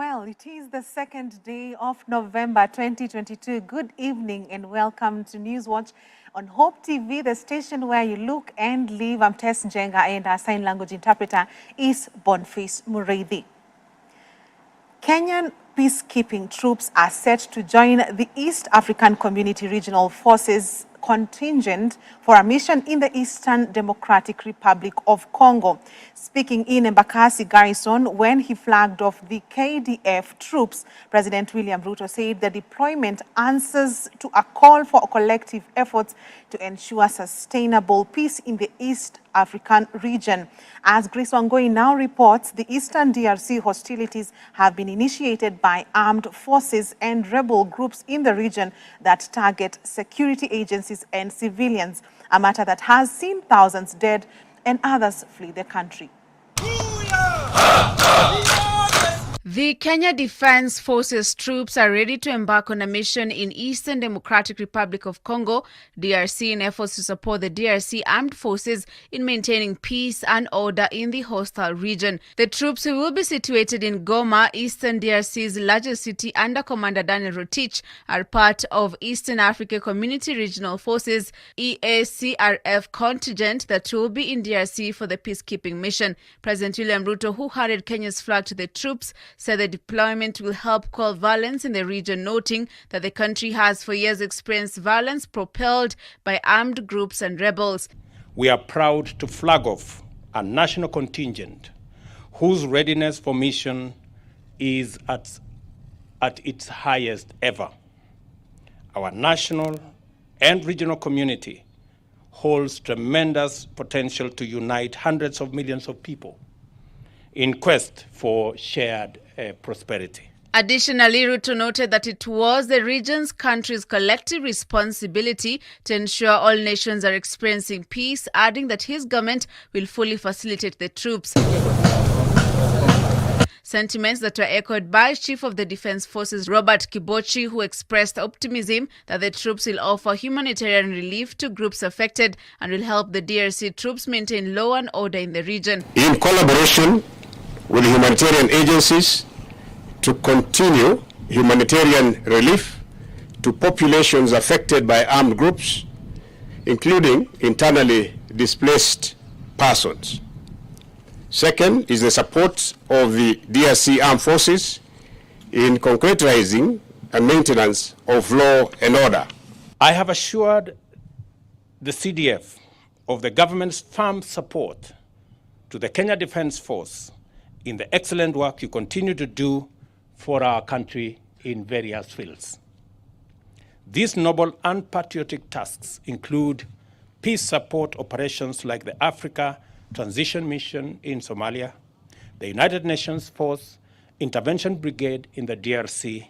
Well, it is the second day of November 2022. Good evening and welcome to Newswatch on Hope TV, the station where you look and live. I'm Tess Njenga and our sign language interpreter is Boniface Mureithi. Kenyan peacekeeping troops are set to join the East African Community Regional Forces contingent for a mission in the Eastern Democratic Republic of Congo. Speaking in Embakasi Garrison when he flagged off the KDF troops, President William Ruto said the deployment answers to a call for collective efforts to ensure sustainable peace in the East African region. As Grace Wangoi now reports, the Eastern DRC hostilities have been initiated by armed forces and rebel groups in the region that target security agencies and civilians, a matter that has seen thousands dead and others flee the country. The Kenya Defense Forces troops are ready to embark on a mission in Eastern Democratic Republic of Congo, DRC, in efforts to support the DRC armed forces in maintaining peace and order in the hostile region. The troops, who will be situated in Goma, Eastern DRC's largest city, under Commander Daniel Rotich, are part of Eastern Africa Community Regional Forces EACRF contingent that will be in DRC for the peacekeeping mission. President William Ruto, who handed Kenya's flag to the troops, said the deployment will help quell violence in the region, noting that the country has for years experienced violence propelled by armed groups and rebels. We are proud to flag off a national contingent whose readiness for mission is at its highest ever. Our national and regional community holds tremendous potential to unite hundreds of millions of people in quest for shared prosperity. Additionally, Ruto noted that it was the region's country's collective responsibility to ensure all nations are experiencing peace, adding that his government will fully facilitate the troops. Sentiments that were echoed by Chief of the Defense Forces Robert Kibochi, who expressed optimism that the troops will offer humanitarian relief to groups affected and will help the DRC troops maintain law and order in the region. In collaboration with humanitarian agencies to continue humanitarian relief to populations affected by armed groups, including internally displaced persons. Second is the support of the DRC Armed Forces in concretizing and maintenance of law and order. I have assured the CDF of the government's firm support to the Kenya Defense Force in the excellent work you continue to do for our country in various fields. These noble and patriotic tasks include peace support operations like the Africa Transition Mission in Somalia, the United Nations Force Intervention Brigade in the DRC,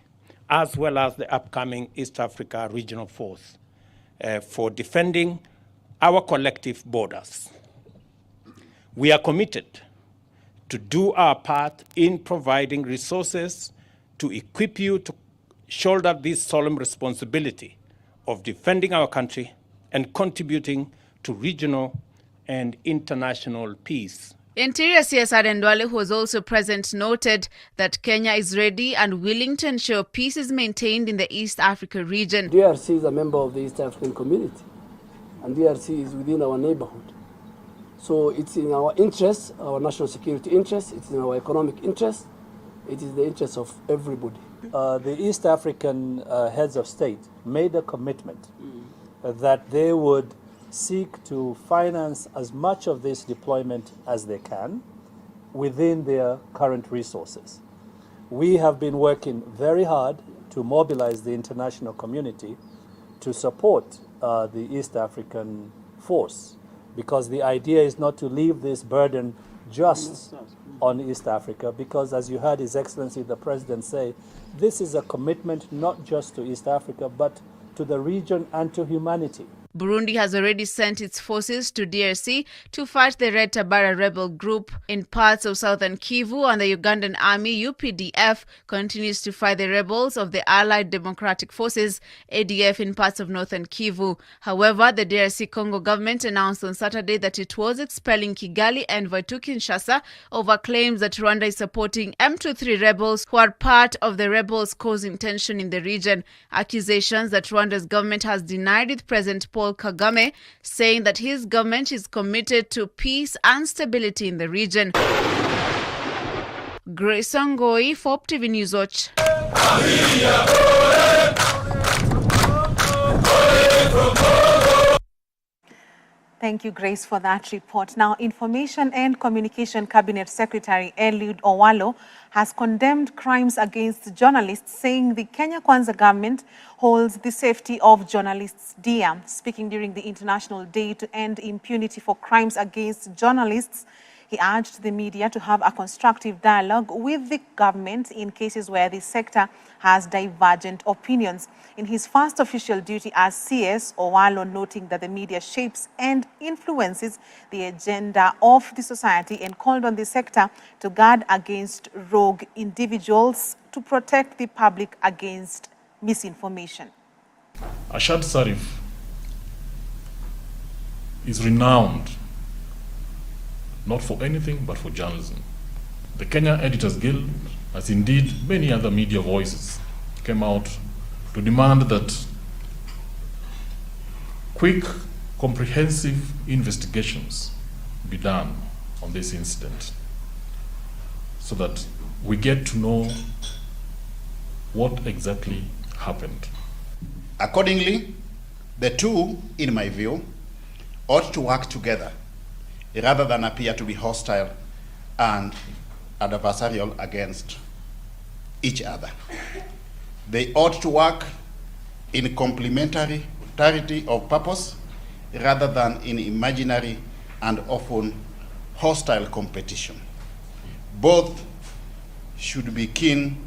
as well as the upcoming East Africa Regional Force for defending our collective borders. We are committed to do our part in providing resources to equip you to shoulder this solemn responsibility of defending our country and contributing to regional and international peace. Interior CS Ndwale, who was also present, noted that Kenya is ready and willing to ensure peace is maintained in the East Africa region. DRC is a member of the East African community, and DRC is within our neighborhood. So it's in our interest, our national security interest, it's in our economic interest, it is the interest of everybody. The East African heads of state made a commitment that they would seek to finance as much of this deployment as they can within their current resources. We have been working very hard to mobilize the international community to support the East African force, because the idea is not to leave this burden just on East Africa, because as you heard His Excellency the President say, this is a commitment not just to East Africa, but to the region and to humanity. Burundi has already sent its forces to DRC to fight the Red Tabara rebel group in parts of southern Kivu, and the Ugandan army UPDF continues to fight the rebels of the Allied Democratic Forces ADF in parts of northern Kivu. However, the DRC Congo government announced on Saturday that it was expelling Kigali and Kinshasa over claims that Rwanda is supporting M23 rebels who are part of the rebels causing tension in the region. Accusations that Rwanda's government has denied with President Paul Kagame, saying that his government is committed to peace and stability in the region. Grace Ongoi for TV News Watch. Thank you, Grace, for that report. Now, Information and Communication Cabinet Secretary Eliud Owalo has condemned crimes against journalists, saying the Kenya Kwanza government holds the safety of journalists dear. Speaking during the International Day to End Impunity for Crimes Against Journalists, he urged the media to have a constructive dialogue with the government in cases where the sector has divergent opinions. In his first official duty as CS, Owalo noting that the media shapes and influences the agenda of the society and called on the sector to guard against rogue individuals to protect the public against misinformation. Ashad Sarif is renowned not for anything but for journalism. The Kenya Editors Guild, as indeed many other media voices, came out to demand that quick, comprehensive investigations be done on this incident so that we get to know what exactly happened. Accordingly, the two, in my view, ought to work together rather than appear to be hostile and adversarial against each other. They ought to work in complementarity of purpose rather than in imaginary and often hostile competition. Both should be keen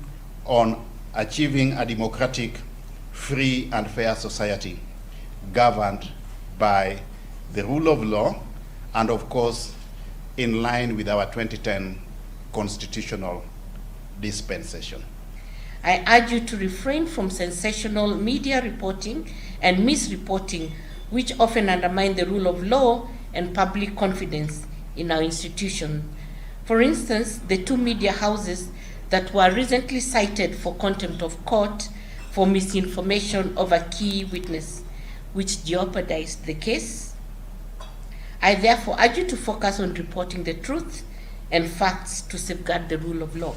on achieving a democratic, free and fair society governed by the rule of law and of course in line with our 2010 constitutional dispensation. I urge you to refrain from sensational media reporting and misreporting, which often undermine the rule of law and public confidence in our institution. For instance, the two media houses that were recently cited for contempt of court for misinformation of a key witness, which jeopardized the case. I therefore urge you to focus on reporting the truth and facts to safeguard the rule of law.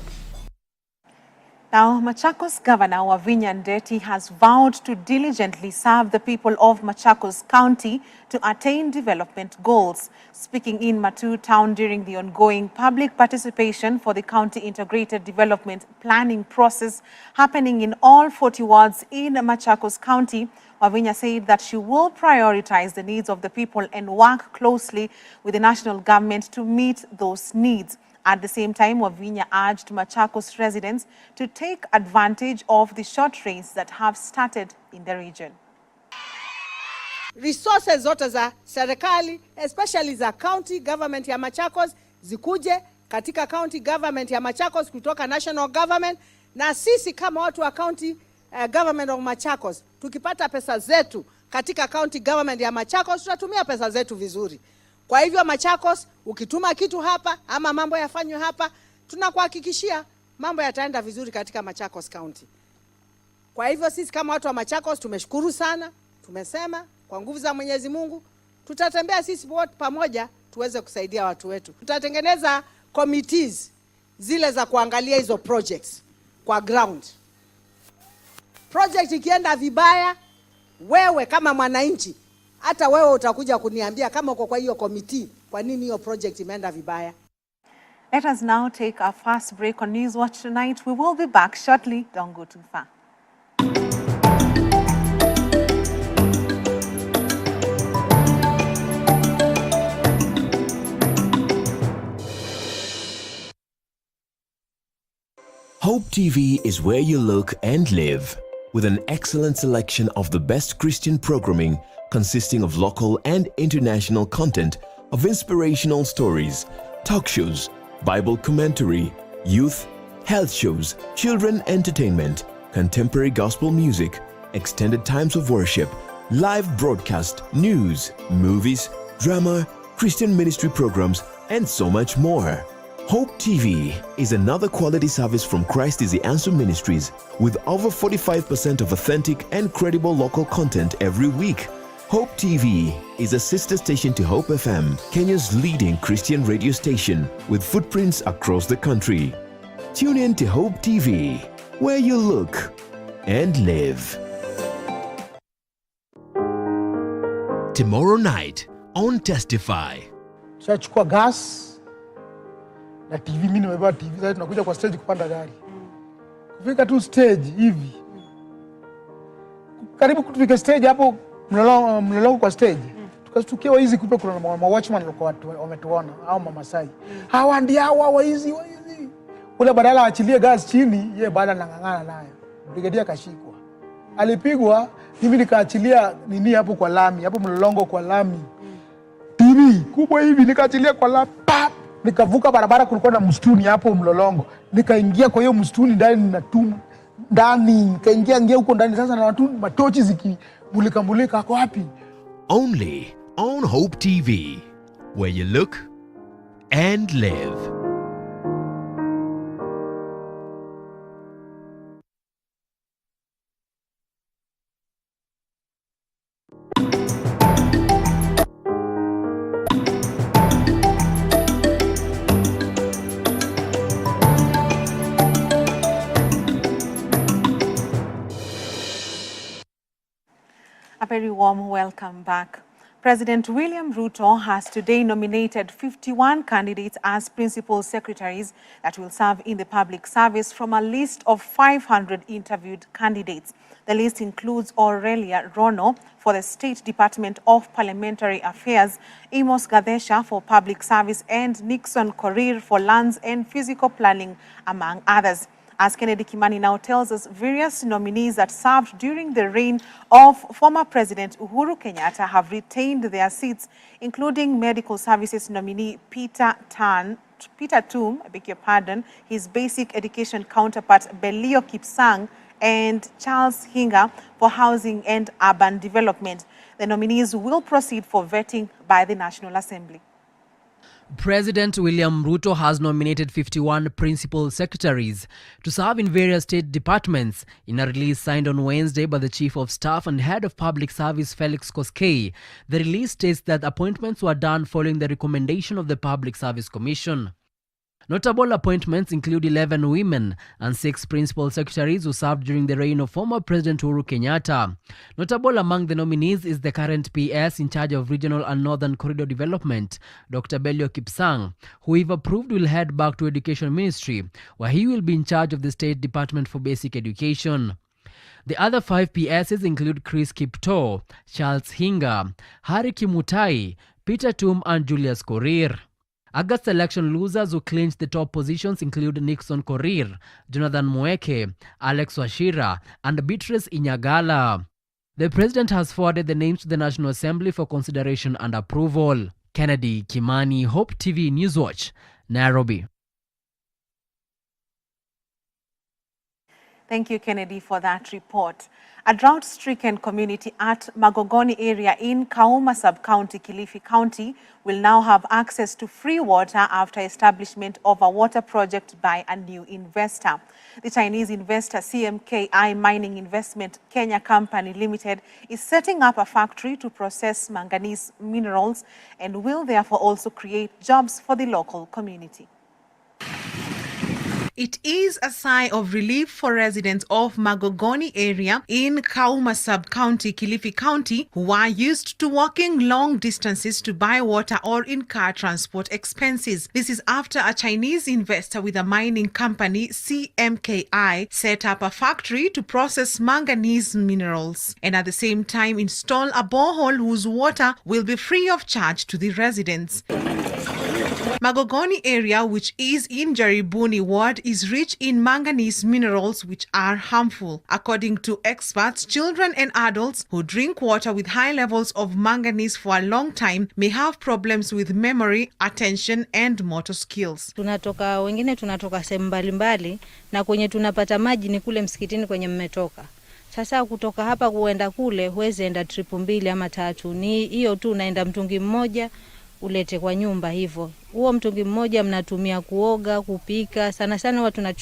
Now, Machakos Governor Wavinya Ndeti has vowed to diligently serve the people of Machakos County to attain development goals. Speaking in Matu Town during the ongoing public participation for the county integrated development planning process happening in all 40 wards in Machakos County, Wavinya said that she will prioritize the needs of the people and work closely with the national government to meet those needs. At the same time, Wavinya urged Machakos residents to take advantage of the short trains that have started in the region. Resources zote za serikali, especially za county government ya Machakos, zikuje katika county government ya Machakos kutoka national government, na sisi kama watu wa county government of Machakos, tukipata pesa zetu katika county government ya Machakos, tutatumia pesa zetu vizuri. Kwa hivyo Machakos, ukituma kitu hapa ama mambo yafanywe hapa, tunakuhakikishia mambo yataenda vizuri katika Machakos County. Kwa hivyo sisi kama watu wa Machakos tumeshukuru sana, tumesema kwa nguvu za Mwenyezi Mungu tutatembea sisi wote pamoja tuweze kusaidia watu wetu. Tutatengeneza committees zile za kuangalia hizo projects kwa ground. Project ikienda vibaya, wewe kama mwananchi, hata wewe utakuja kuniambia kama uko kwa hiyo committee, kwa nini hiyo project imeenda vibaya. Let us now take our first break on News Watch Tonight. We will be back shortly. Don't go too far. Hope TV is where you look and live. with an excellent selection of the best Christian programming consisting of local and international content of inspirational stories, talk shows, Bible commentary, youth, health shows, children entertainment, contemporary gospel music, extended times of worship, live broadcast, news, movies, drama, Christian ministry programs, and so much more. Hope TV is another quality service from Christ is the Answer Ministries with over 45% of authentic and credible local content every week. Hope TV is a sister station to Hope FM, Kenya's leading Christian radio station with footprints across the country. Tune in to Hope TV, where you look and live. Tomorrow night on Testify. Chukua gas na TV, mimi nimebeba TV, sasa tunakuja kwa stage kupanda gari. Kufika tu stage hivi. Karibu kufika stage hapo mlolongo kwa stage. Tukastukiwa hizi kupe kuna watchman walikuwa wametuona au Mamasai. Hawa ndio hawa hizi. Ule badala aachilie gas chini, yeye baada anang'ang'ana naye. Brigadier kashikwa. Alipigwa, mimi nikaachilia nini hapo kwa lami, hapo mlolongo kwa lami. TV kubwa hivi nikaachilia kwa lami. Nikavuka barabara, kulikuwa na msituni hapo mlolongo. Nikaingia kwa hiyo msituni ndani na ndani, nikaingia huko ndani sasa na watu matochi zikimulika ako wapi? Only on Hope TV, where you look and live. A very warm welcome back. President William Ruto has today nominated 51 candidates as principal secretaries that will serve in the public service from a list of 500 interviewed candidates. The list includes Aurelia Rono for the State Department of Parliamentary Affairs, Amos Gadesha for Public Service, and Nixon Korir for Lands and Physical Planning, among others. As Kennedy Kimani now tells us, various nominees that served during the reign of former President Uhuru Kenyatta have retained their seats, including Medical Services nominee Peter Toom, I beg your pardon, his basic education counterpart Belio Kipsang, and Charles Hinga for Housing and Urban Development. The nominees will proceed for vetting by the National Assembly. President William Ruto has nominated 51 principal secretaries to serve in various state departments. In a release signed on Wednesday by the Chief of Staff and Head of Public Service Felix Koskei, the release states that appointments were done following the recommendation of the Public Service Commission. Notable appointments include 11 women and 6 principal secretaries who served during the reign of former President Uhuru Kenyatta. Notable among the nominees is the current PS in charge of Regional and Northern Corridor Development, Dr. Belio Kipsang, who, if approved, will head back to Education Ministry, where he will be in charge of the State Department for Basic Education. The other 5 PSs include Chris Kipto, Charles Hinga, Harry Kimutai, Peter Toom, and Julius Korir. August election losers who clinched the top positions include Nixon Korir, Jonathan Moeke, Alex Washira, and Beatrice Inyagala. The president has forwarded the names to the National Assembly for consideration and approval. Kennedy Kimani, Hope TV Newswatch, Nairobi. Thank you, Kennedy, for that report. A drought-stricken community at Magogoni area in Kauma Sub-County, Kilifi County, will now have access to free water after establishment of a water project by a new investor. The Chinese investor CMKI Mining Investment Kenya Company Limited is setting up a factory to process manganese minerals and will therefore also create jobs for the local community. It is a sigh of relief for residents of Magogoni area in Kauma Sub-County, Kilifi County, who are used to walking long distances to buy water or in-car transport expenses. This is after a Chinese investor with a mining company, CMKI, set up a factory to process manganese minerals and at the same time install a borehole whose water will be free of charge to the residents. Magogoni area, which is in Jaribuni ward, is rich in manganese minerals which are harmful. According to experts, children and adults who drink water with high levels of manganese for a long time may have problems with memory, attention and motor skills. Wengine tunatoka sehemu mbalimbali na kwenye tunapata maji ni kule msikitini kwenye mmetoka. Sasa kutoka hapa kuenda kule huwezi enda trip 2 ama 3. Ni hiyo tu unaenda mtungi mmoja ulete kwa nyumba hivyo. Huo mtungi mmoja mnatumia kuoga, kupika. Sana sana watu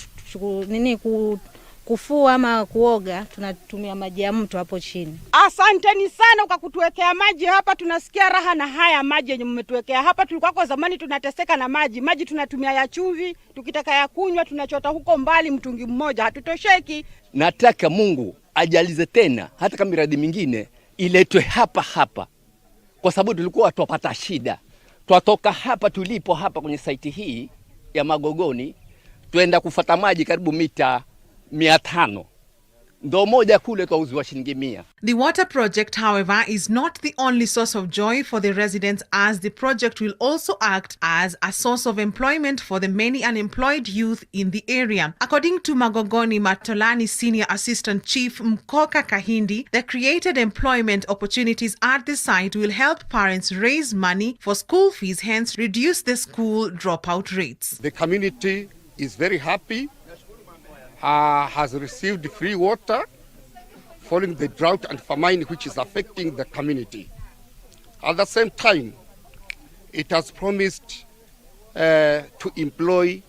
kufua ama kuoga tunatumia maji ya mto hapo chini. Asanteni sana kwa kutuwekea maji hapa, tunasikia raha na haya maji yenye mmetuwekea hapa. Tulikuwa kwa zamani tunateseka na maji. Maji tunatumia ya chumvi, tukitaka ya kunywa tunachota huko mbali mtungi mmoja, hatutosheki. Nataka Mungu ajalize tena hata kama miradi mingine iletwe hapa. Kwa sababu tulikuwa tupata shida. Twatoka hapa tulipo hapa kwenye site hii ya Magogoni tuenda kufuata maji karibu mita 500. Ndo moja kule kwa uzi wa shilingi 100. The water project, however, is not the only source of joy for the residents, as the project will also act as a source of employment for the many unemployed youth in the area. According to Magogoni Matolani Senior Assistant Chief Mkoka Kahindi, the created employment opportunities at the site will help parents raise money for school fees, hence reduce the school dropout rates. The community is very happy. Has received free water following the drought and famine which is affecting the community. At the same time, it has promised to employ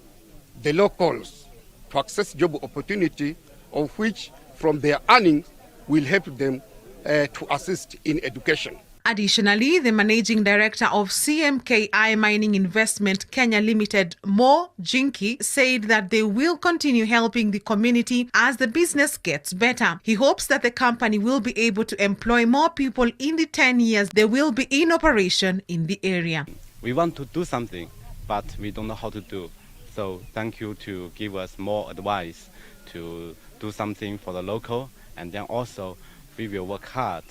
the locals to access job opportunity, of which from their earnings will help them to assist in education. Additionally, the managing director of CMKI Mining Investment Kenya Limited, Mo Jinki, said that they will continue helping the community as the business gets better. He hopes that the company will be able to employ more people in the 10 years they will be in operation in the area. We want to do something, but we don't know how to do. So thank you to give us more advice to do something for the local, and then also we will work hard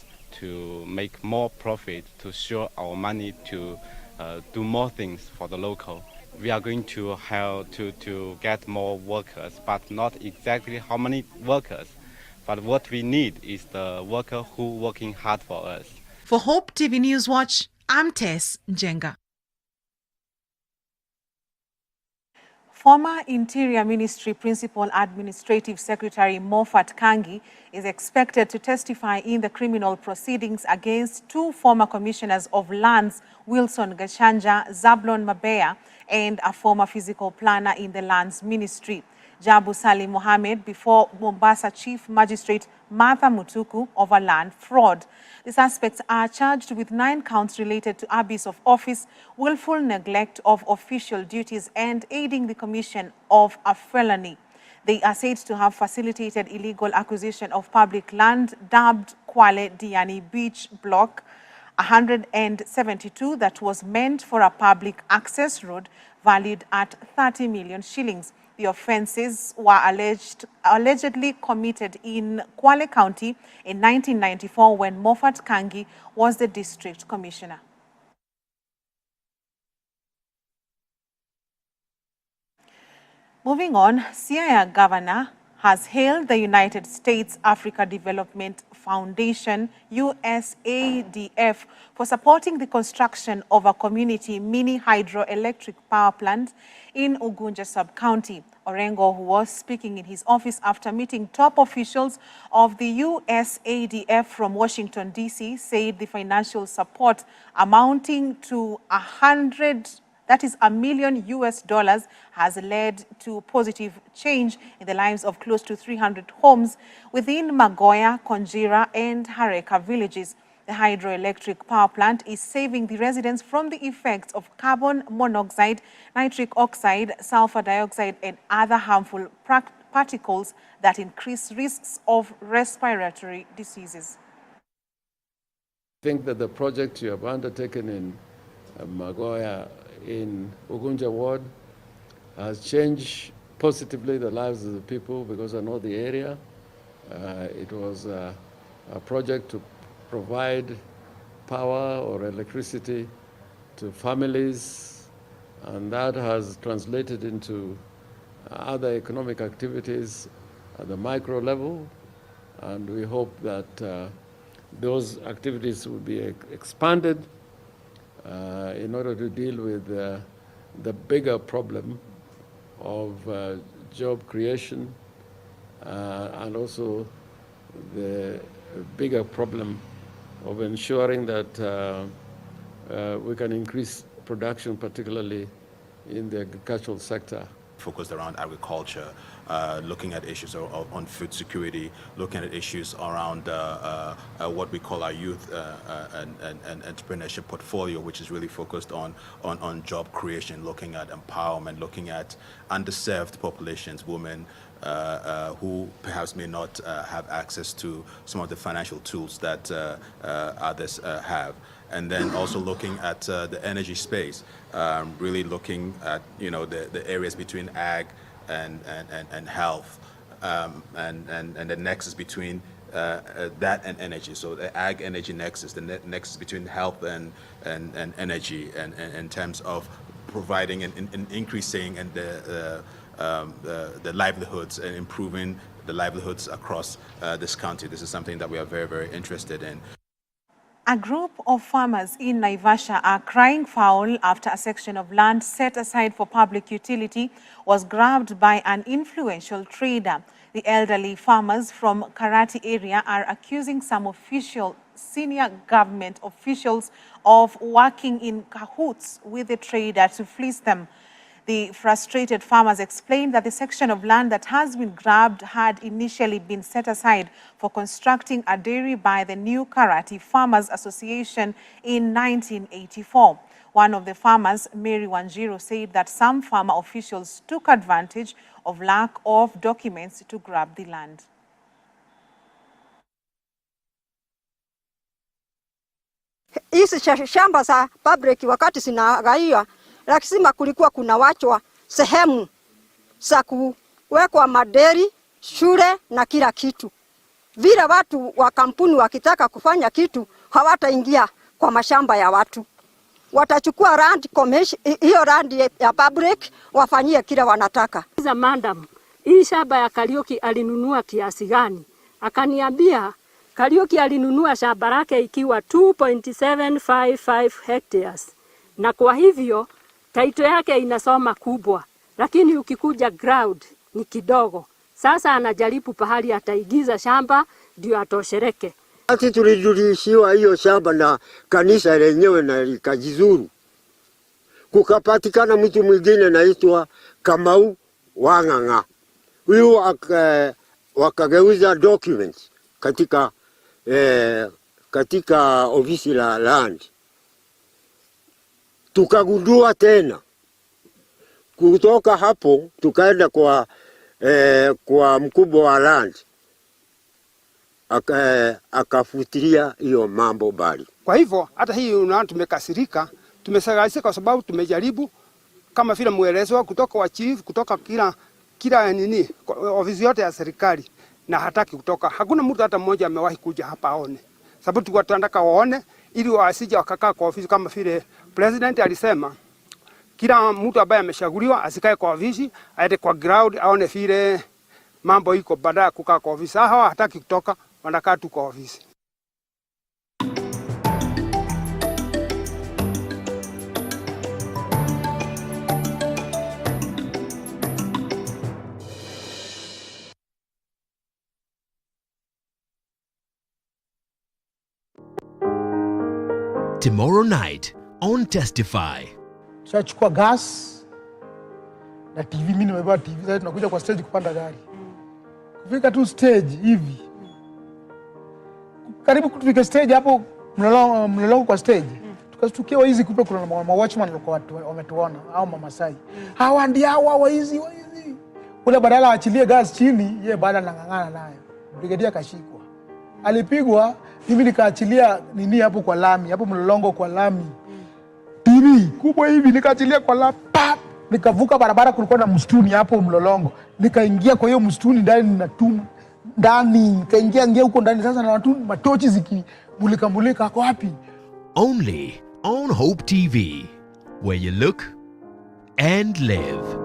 to make more profit, to show our money to do more things for the local. We are going to help to get more workers, but not exactly how many workers. But what we need is the worker who working hard for us. For Hope TV News Watch, I'm Tess Njenga. Former Interior Ministry Principal Administrative Secretary Moffat Kangi is expected to testify in the criminal proceedings against 2 former commissioners of lands, Wilson Gashanja, Zablon Mabea, and a former physical planner in the lands ministry. Jabu Salim Mohammed before Mombasa Chief Magistrate Martha Mutuku over land fraud. The suspects are charged with 9 counts related to abuse of office, willful neglect of official duties, and aiding the commission of a felony. They are said to have facilitated illegal acquisition of public land dubbed Kwale Diani Beach Block 172 that was meant for a public access road valued at 30 million shillings. The offences were allegedly committed in Kwale County in 1994 when Moffat Kangi was the district commissioner. Moving on, Siaya Governor has hailed the United States Africa Development Foundation, USADF, for supporting the construction of a community mini hydroelectric power plant in Ugunja Sub-County. Orengo, who was speaking in his office after meeting top officials of the USADF from Washington, D.C., said the financial support amounting to $1 million has led to positive change in the lives of close to 300 homes within Magoya, Konjira, and Hareka villages. The hydroelectric power plant is saving the residents from the effects of carbon monoxide, nitric oxide, sulfur dioxide, and other harmful particles that increase risks of respiratory diseases. I think that the project you have undertaken in Magoya in Ugunja Ward has changed positively the lives of the people, because I know the area. It was a project to provide power or electricity to families and that has translated into other economic activities at the micro level, and we hope that those activities will be expanded in order to deal with the bigger problem of job creation and also the bigger problem of ensuring that we can increase production, particularly in the agricultural sector. Focused around agriculture, looking at issues on food security, looking at issues around what we call our youth and entrepreneurship portfolio, which is really focused on job creation, looking at empowerment, looking at underserved populations, women who perhaps may not have access to some of the financial tools that others have. And then also looking at the energy space, really looking at the areas between ag and health, and the nexus between that and energy. So the ag energy nexus, the nexus between health and energy, and in terms of providing and increasing and the livelihoods and improving the livelihoods across this county. This is something that we are very, very interested in. A group of farmers in Naivasha are crying foul after a section of land set aside for public utility was grabbed by an influential trader. The elderly farmers from Karati area are accusing some senior government officials of working in cahoots with the trader to fleece them. The frustrated farmers explained that the section of land that has been grabbed had initially been set aside for constructing a dairy by the New Karati Farmers Association in 1984. One of the farmers, Mary Wanjiru, said that some farmer officials took advantage of lack of documents to grab the land. Hizi shamba za public wakati zinagaiwa, lazima kulikuwa kuna wachwa sehemu za kuwekwa maderi, shule na kila kitu. Vile watu wa kampuni wakitaka kufanya kitu, hawataingia kwa mashamba ya watu. Watachukua land commission, hiyo land ya public, wafanyie kile wanataka. Madam, hii shamba ya Kariuki alinunua kiasi gani? Akaniambia Kariuki alinunua shamba lake ikiwa 2.755 hectares. Na kwa hivyo taito yake inasoma kubwa, lakini ukikuja ground ni kidogo. Sasa anajaribu pahali ataigiza shamba ndio atoshereke. Sisi tulirudishiwa hiyo shamba na kanisa lenyewe na likajizuru. Kukapatikana mtu mwingine anaitwa Kamau Wang'ang'a. Huyu wakageuza documents katika ofisi la land. Tukagundua tena. Kutoka hapo tukaenda kwa mkubwa wa land. Akafutilia hiyo mambo bali. Kwa hivyo hata hii unaona tumekasirika, tumesagalisika kwa sababu tumejaribu kama vile muelezo kutoka wa chief, kutoka kila nini ofisi yote ya serikali, na hataki kutoka. Hakuna mtu hata mmoja amewahi kuja hapa aone. Sababu tulikuwa tunataka waone ili wasije wakakaa kwa ofisi kama vile president alisema. Kila mtu ambaye ameshaguliwa asikae kwa ofisi, aende kwa ground aone vile mambo iko baada kukaa kwa ofisi. Hawa hataki kutoka, wanakaa tu kwa ofisi. Tomorrow night on Testify. Tushachukua gas na TV, mimi nimebeba TV, sasa tunakuja kwa stage kupanda gari. Kufika tu stage hivi. Karibu kufika stage hapo mlolongo kwa stage. Tukashtukiwa hizi kupe kuna watchman walikuwa wametuona au Mamasai. Hawa ndio hawa hizi. Ule badala aachilie gas chini, yeye baada anang'ang'ana nayo. Brigadier kashikwa. Alipigwa, mimi nikaachilia nini hapo kwa lami, hapo mlolongo kwa lami. TV kubwa hivi nikaachilia kwa lami. Nikavuka barabara, kulikuwa na msituni hapo mlolongo. Nikaingia kwa hiyo msituni ndani na tumu. Nikaingia huko ndani sasa na watu matochi zikimulika kwa wapi? Only on Hope TV, where you look, and live.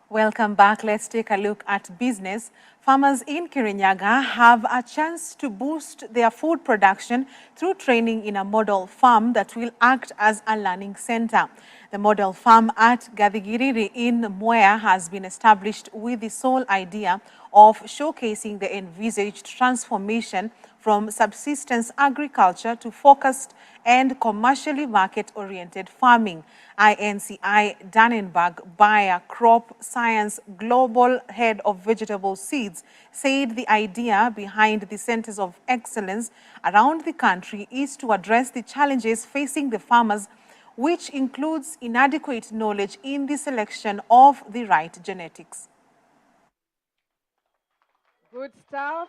Welcome back. Let's take a look at business. Farmers in Kirinyaga have a chance to boost their food production through training in a model farm that will act as a learning center. The model farm at Gathigiriri in Mwea has been established with the sole idea of showcasing the envisaged transformation from subsistence agriculture to focused and commercially market-oriented farming. INCI Dannenberg Bayer Crop Science Global Head of Vegetable Seeds said the idea behind the centers of excellence around the country is to address the challenges facing the farmers, which includes inadequate knowledge in the selection of the right genetics. Good stuff.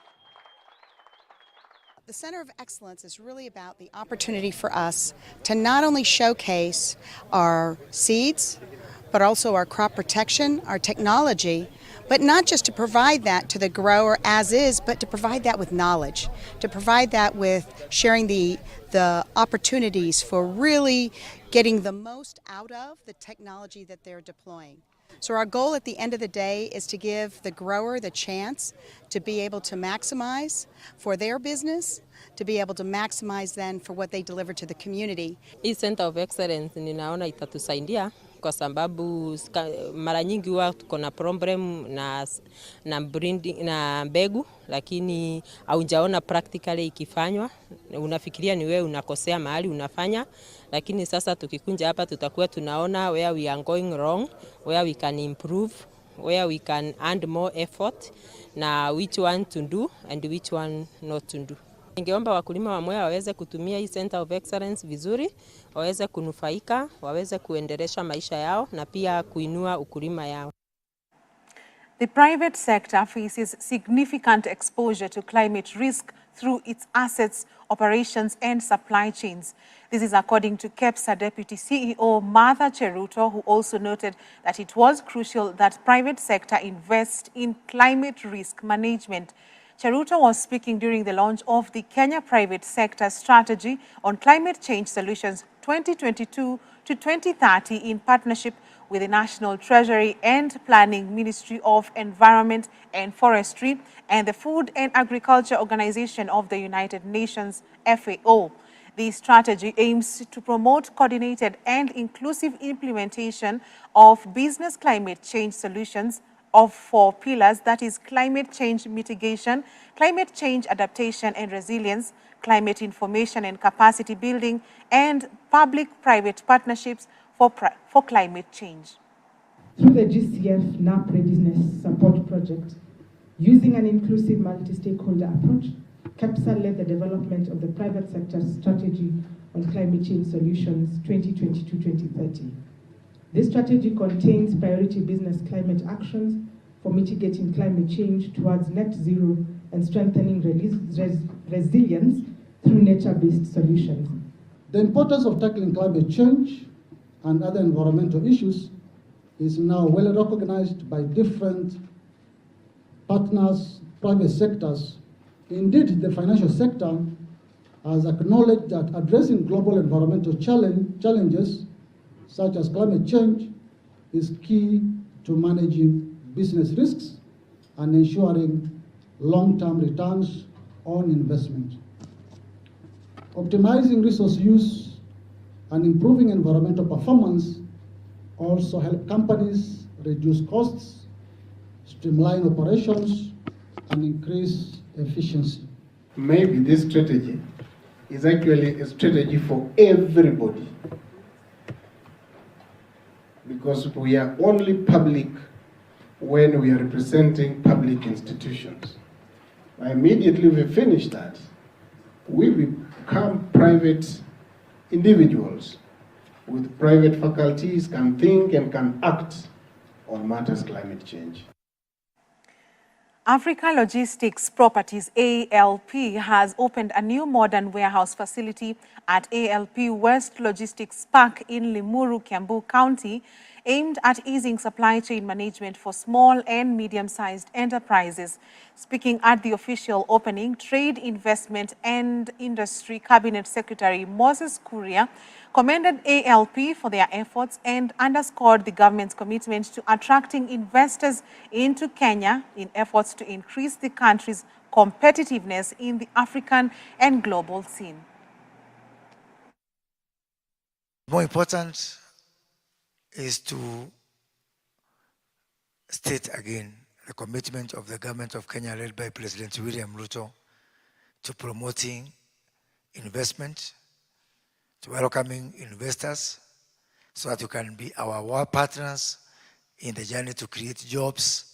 The Center of Excellence is really about the opportunity for us to not only showcase our seeds, but also our crop protection, our technology, but not just to provide that to the grower as is, but to provide that with knowledge, to provide that with sharing the opportunities for really getting the most out of the technology that they're deploying. So our goal at the end of the day is to give the grower the chance to be able to maximize for their business, to be able to maximize then for what they deliver to the community. Hii Center of Excellence ninaona itatusaidia kwa sababu mara nyingi huwa tuko na problem na breeding na mbegu, lakini haujaona practically ikifanywa. Unafikiria ni wewe unakosea mahali unafanya, lakini sasa tukikunja hapa tutakuwa tunaona where we are going wrong, where we can improve, where we can add more effort, na which one to do and which one not to do. Ningeomba wakulima wa Mwea waweze kutumia hii Center of Excellence vizuri, waweze kunufaika, waweze kuendelesha maisha yao na pia kuinua ukulima yao. The private sector faces significant exposure to climate risk through its assets, operations and supply chains. This is according to KEPSA Deputy CEO Martha Cheruto, who also noted that it was crucial that private sector invest in climate risk management. Cheruto was speaking during the launch of the Kenya Private Sector Strategy on Climate Change Solutions 2022 to 2030 in partnership with the National Treasury and Planning Ministry of Environment and Forestry and the Food and Agriculture Organization of the United Nations, FAO. The strategy aims to promote coordinated and inclusive implementation of business climate change solutions of 4 pillars, that is climate change mitigation, climate change adaptation and resilience, climate information and capacity building, and public-private partnerships for climate change. Through the GCF NAP Readiness Support Project, using an inclusive multi-stakeholder approach, KEPSA led the development of the private sector strategy on climate change solutions 2022-2030. This strategy contains priority business climate actions for mitigating climate change towards net zero and strengthening resilience through nature-based solutions. The importance of tackling climate change and other environmental issues is now well recognized by different partners, private sectors. Indeed, the financial sector has acknowledged that addressing global environmental challenges such as climate change is key to managing business risks and ensuring long-term returns on investment. Optimizing resource use and improving environmental performance also help companies reduce costs, streamline operations, and increase efficiency. Maybe this strategy is actually a strategy for everybody, because we are only public when we are representing public institutions. Immediately we finish that, we become private individuals with private faculties, can think and can act on matters climate change. Africa Logistics Properties, ALP, has opened a new modern warehouse facility at ALP West Logistics Park in Limuru, Kiambu County. aimed at easing supply chain management for small and medium-sized enterprises. Speaking at the official opening, Trade, Investment and Industry Cabinet Secretary Moses Kuria commended ALP for their efforts and underscored the government's commitment to attracting investors into Kenya in efforts to increase the country's competitiveness in the African and global scene. More important is to state again the commitment of the government of Kenya led by President William Ruto to promoting investment, to welcoming investors so that you can be our world partners in the journey to create jobs,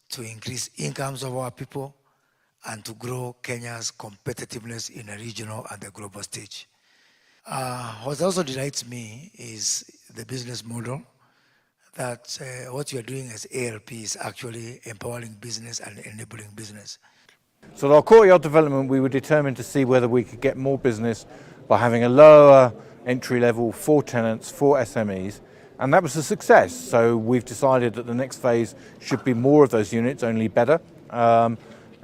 to increase incomes of our people, and to grow Kenya's competitiveness in a regional and the global stage. What also delights me is the business model, that what you are doing as ALP is actually empowering business and enabling business. So our courtyard development, we were determined to see whether we could get more business by having a lower entry level for tenants, for SMEs, and that was a success. So we've decided that the next phase should be more of those units, only better.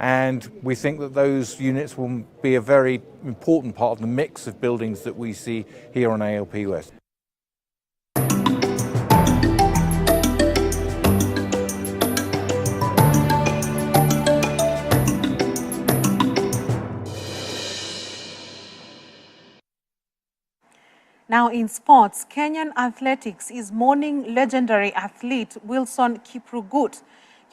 And we think that those units will be a very important part of the mix of buildings that we see here on ALP West. Now in sports, Kenyan athletics is mourning legendary athlete Wilson Kiprugut.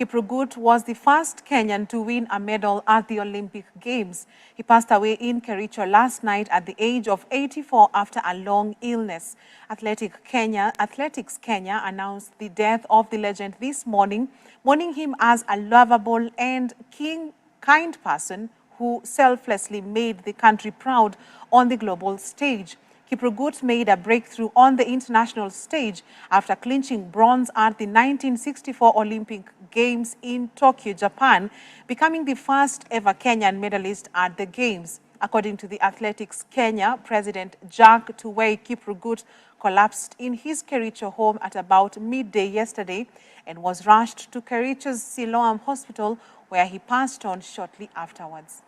Kiprugut was the first Kenyan to win a medal at the Olympic Games. He passed away in Kericho last night at the age of 84 after a long illness. Athletics Kenya announced the death of the legend this morning, mourning him as a lovable and kind person who selflessly made the country proud on the global stage. Kiprugut made a breakthrough on the international stage after clinching bronze at the 1964 Olympic Games in Tokyo, Japan, becoming the first ever Kenyan medalist at the Games. According to the Athletics Kenya President Jack Tuwei, Kiprugut collapsed in his Kericho home at about midday yesterday and was rushed to Kericho's Siloam Hospital, where he passed on shortly afterwards.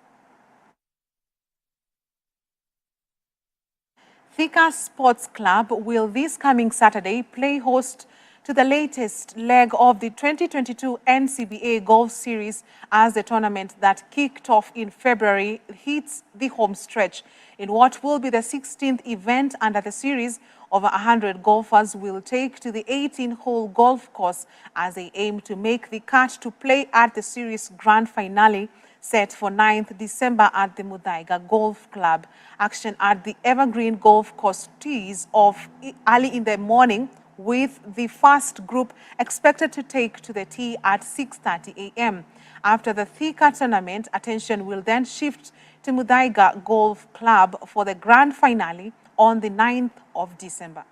Thika Sports Club will this coming Saturday play host to the latest leg of the 2022 NCBA Golf Series as the tournament that kicked off in February hits the home stretch. In what will be the 16th event under the series, over 100 golfers will take to the 18-hole golf course as they aim to make the cut to play at the series grand finale set for 9th December at the Muthaiga Golf Club. Action at the Evergreen Golf Course tees off early in the morning, with the first group expected to take to the tee at 6:30 a.m. After the Thika tournament, attention will then shift to Muthaiga Golf Club for the grand finale on the 9th of December.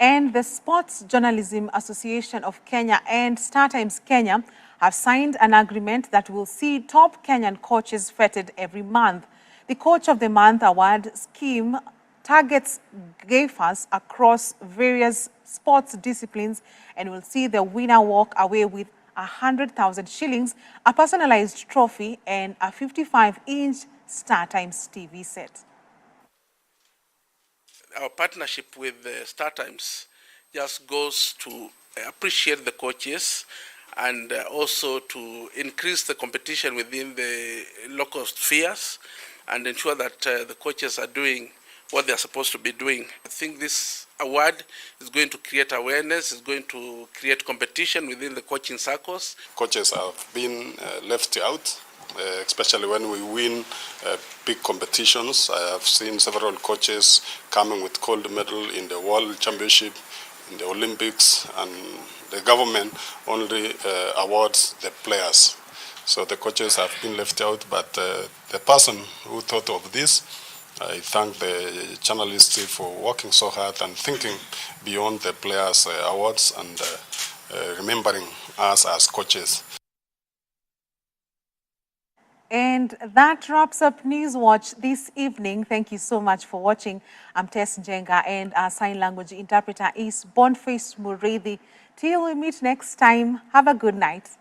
And the Sports Journalism Association of Kenya and StarTimes Kenya have signed an agreement that will see top Kenyan coaches feted every month. The Coach of the Month award scheme targets golfers across various sports disciplines and will see the winner walk away with 100,000 shillings, a personalized trophy, and a 55-inch StarTimes TV set. Our partnership with StarTimes just goes to appreciate the coaches and also to increase the competition within the local spheres and ensure that the coaches are doing what they're supposed to be doing. I think this award is going to create awareness, is going to create competition within the coaching circles. Coaches have been left out, especially when we win big competitions. I have seen several coaches coming with gold medal in the World Championship, in the Olympics, and the government only awards the players. So the coaches have been left out, but the person who thought of this, I thank the journalists for working so hard and thinking beyond the players' awards and remembering us as coaches. And that wraps up Newswatch this evening. Thank you so much for watching. I'm Tess Njenga, and our sign language interpreter is Boniface Murithi. Till we meet next time, have a good night.